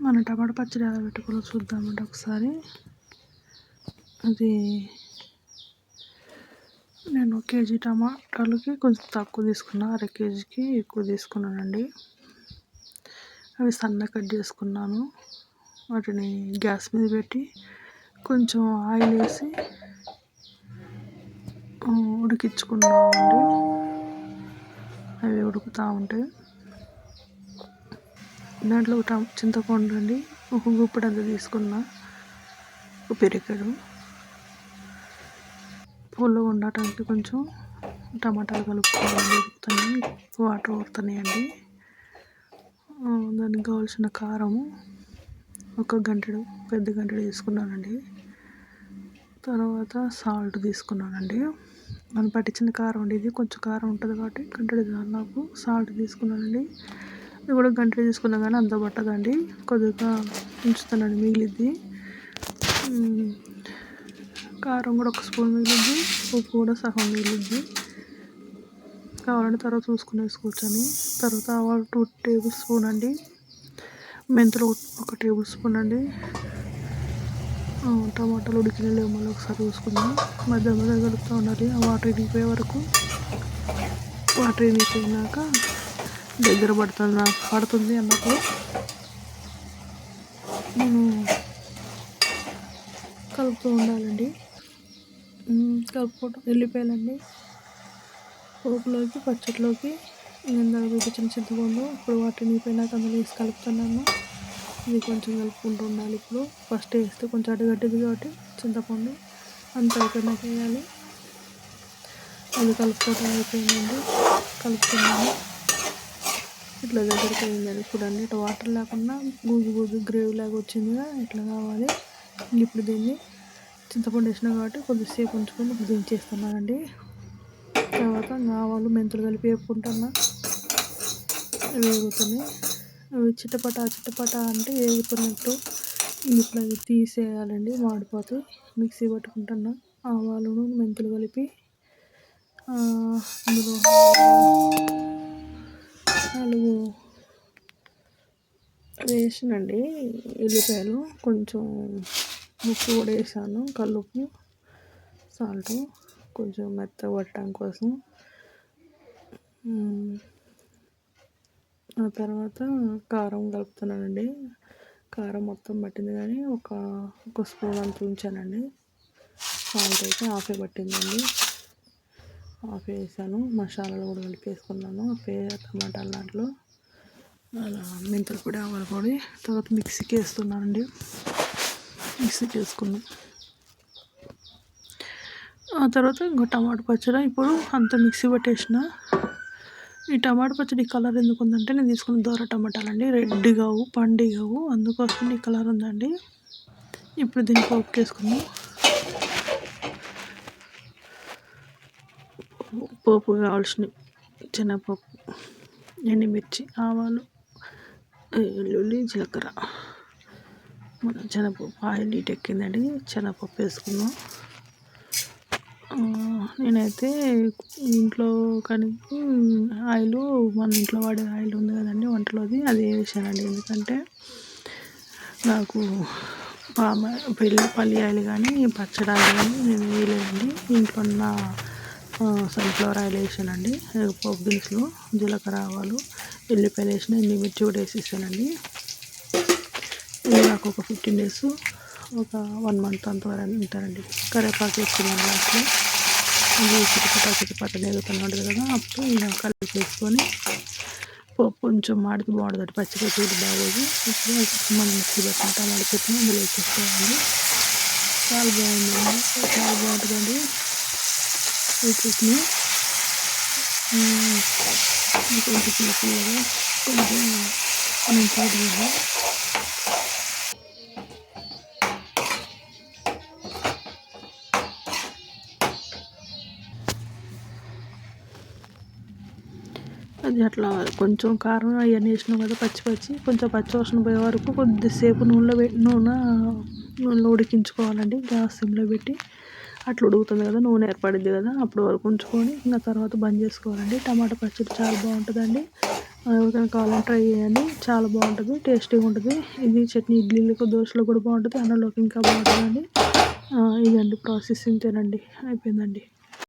మన టమాటా పచ్చడి ఎలా పెట్టుకోవాలో చూద్దామంటే ఒకసారి. అది నేను కేజీ టమాటాలకి కొంచెం తక్కువ తీసుకున్నా, అర కేజీకి ఎక్కువ తీసుకున్నానండి. అవి సన్నగా కట్ చేసుకున్నాను. వాటిని గ్యాస్ మీద పెట్టి కొంచెం ఆయిల్ వేసి ఉడికించుకున్నామండి. అవి ఉడుకుతూ ఉంటాయి. దాంట్లో చింతపండు అండి ఒక గుప్పెడంత తీసుకున్న, ఒక పెరిగడు పుల్లగా ఉండటానికి కొంచెం టమాటాలు కలుపుకోవాలండి. ఉడుకుతున్నాయి, వాటర్ ఊరుతున్నాయండి. దానికి కావాల్సిన కారము ఒక గంటెడు, పెద్ద గంటెడు తీసుకున్నానండి. తర్వాత సాల్ట్ తీసుకున్నానండి. మనం పట్టించిన కారం అండి, ఇది కొంచెం కారం ఉంటుంది కాబట్టి గంటెడు నాకు సాల్ట్ తీసుకున్నానండి. ఇది కూడా గంటెడు తీసుకున్నా కానీ అంత పట్టదండి, కొద్దిగా ఉంచుతానండి మిగిలిద్ది. కారం కూడా ఒక స్పూన్ మిగిలిద్ది, ఉప్పు కూడా సగం మిగిలిద్ది. కావాలంటే తర్వాత చూసుకుని వేసుకోవచ్చని. తర్వాత ఆవాలు 2 టేబుల్ స్పూన్ అండి, మెంతులు 1 టేబుల్ స్పూన్ అండి. టమాటాలు ఉడికిన లేవు మళ్ళీ ఒకసారి చూసుకుందాం. మధ్య మధ్య కలుపుతూ ఉండాలి ఆ వాటర్ ఇరిగిపోయే వరకు. వాటర్ ఇరిగిపోయినాక దగ్గర పడుతుంది అన్నప్పుడు నేను కలుపుతూ ఉండాలండి. కలుపుకోవడం వెళ్ళిపోయాలండి పోపులోకి, పచ్చడిలోకి. ఇందాక చూపించిన చింతపండు ఇప్పుడు వాటర్ ఇరిగిపోయినాక అందులో వేసి కలుపుతున్నాను. ఇది కొంచెం కలుపుకుంటూ ఉండాలి. ఇప్పుడు ఫస్ట్ వేస్తే కొంచెం అడుగట్టింది కాబట్టి చింతపండు అంత అయిపోయినాక వేయాలి. అది కలుపుకోవడం అయిపోయిందండి, కలుపుకున్నాను. ఇట్లా దగ్గరికి అయిందండి చూడండి. ఇట్లా వాటర్ లేకుండా గూజు గ్రేవీ లాగా వచ్చిందిగా, ఇట్లా కావాలి. ఇప్పుడు దీన్ని చింతపండు వేసినా కాబట్టి కొద్దిసేపు ఉంచుకొని ఇప్పుడు దించేస్తున్నానండి. తర్వాత ఆవాలు మెంతులు కలిపి వేపుకుంటున్నా. అవి వేగుతున్నాయి. అవి చిటపట అంటే వేగుతున్నట్టు ఇట్లా తీసేయాలండి, మాడిపోతే. మిక్సీ పట్టుకుంటున్నా. ఆవాలను మెంతులు కలిపి అందులో 4 వేసానండి ఎల్లిపాయలు, కొంచెం ఉప్పు కూడా వేసాను, కల్లుప్పు, సాల్ట్ కొంచెం మెత్తగా పట్టడం కోసం. ఆ తర్వాత కారం కలుపుతున్నానండి. కారం మొత్తం పట్టింది కానీ ఒక స్పూన్ అంత ఉంచానండి. సాల్ట్ అయితే హాఫే పట్టిందండి, హాఫ్ వేసాను. మసాలాలు కూడా కలిపి వేసుకున్నాను టమాటాల దాంట్లో. అలా మెంతుల పొడి, ఆవాల పొడి. తర్వాత మిక్సీకి వేస్తున్నానండి. మిక్సీకి వేసుకున్నాం. ఆ తర్వాత ఇంకో టమాటా పచ్చడి ఇప్పుడు అంత మిక్సీ పట్టేసిన. ఈ టమాటా పచ్చడి కలర్ ఎందుకు ఉందంటే నేను తీసుకున్న దోర టమాటాలండి, రెడ్ కావు, పండి కావు, అందుకోసం ఈ కలర్ ఉందండి. ఇప్పుడు దీన్ని పోపుకి వేసుకుందాం. పోపు కావాల్సిన శనగపప్పు, ఎండుమిర్చి, ఆవాలు, వెల్లుల్లి, జీలకర్ర, శనగపప్పు. ఆయిల్ హీట్ ఎక్కిందండి, శనగపప్పు వేసుకుందాం. నేనైతే ఇంట్లో కానీ ఆయిల్, మన ఇంట్లో వాడే ఆయిల్ ఉంది కదండి వంటలోది, అది వేసానండి. ఎందుకంటే నాకు పల్లి ఆయిల్ కానీ పచ్చడి ఆయిల్ కానీ నేను వేయలేదండి. ఇంట్లో ఉన్న సన్ఫ్లవర్ ఆయిల్ వేసానండి. పోపు దినుసులు, జీలకర్ర, ఆవాలు, ఎల్లిపాయలు వేసిన, ఎండుమిర్చి కూడా వేసేసానండి. ఇది నాకు ఒక 15 days, ఒక 1 month అంతవరకు ఉంటారండి. కరివేపాకు వేసుకున్నాను లాస్ట్లో. అది చిటపట నేగుతూనే ఉంటుంది కదా, అప్పుడు ఇలా కలిపి చేసుకొని పోపు కొంచెం మాడితే బాగుంటుంది, పచ్చి పచ్చి బాగోదు. ఇప్పుడు మనం మిక్సీ పెట్టిన టమాటా చట్నీ అందులో వేసేసుకోవాలి. చాలా బాగుందండి, చాలా బాగుంటుందండి ఈ చట్నీ. కొంచెం పుల్లగా, కొంచెం మంచిగా. అది అట్లా కొంచెం కారం అవన్నీ వేసినాం కదా, పచ్చి కొంచెం పచ్చివాసన పోయే వరకు కొద్దిసేపు నూనెలో ఉడికించుకోవాలండి. గ్యాస్ సిమ్లో పెట్టి అట్లా ఉడుకుతుంది కదా, నూనె ఏర్పడింది కదా, అప్పుడు వరకు ఉంచుకొని ఇంకా తర్వాత బంద్ చేసుకోవాలండి. టమాటా పచ్చడి చాలా బాగుంటుందండి. ఎవరికైనా కావాలంటే ట్రై చేయండి, చాలా బాగుంటుంది, టేస్టీగా ఉంటుంది. ఇది చట్నీ ఇడ్లీలకు దోశలకు కూడా బాగుంటుంది, అన్నంలోకి ఇంకా బాగుంటుందండి. ఇదండి ప్రాసెస్, ఇంతేనండి, అయిపోయిందండి.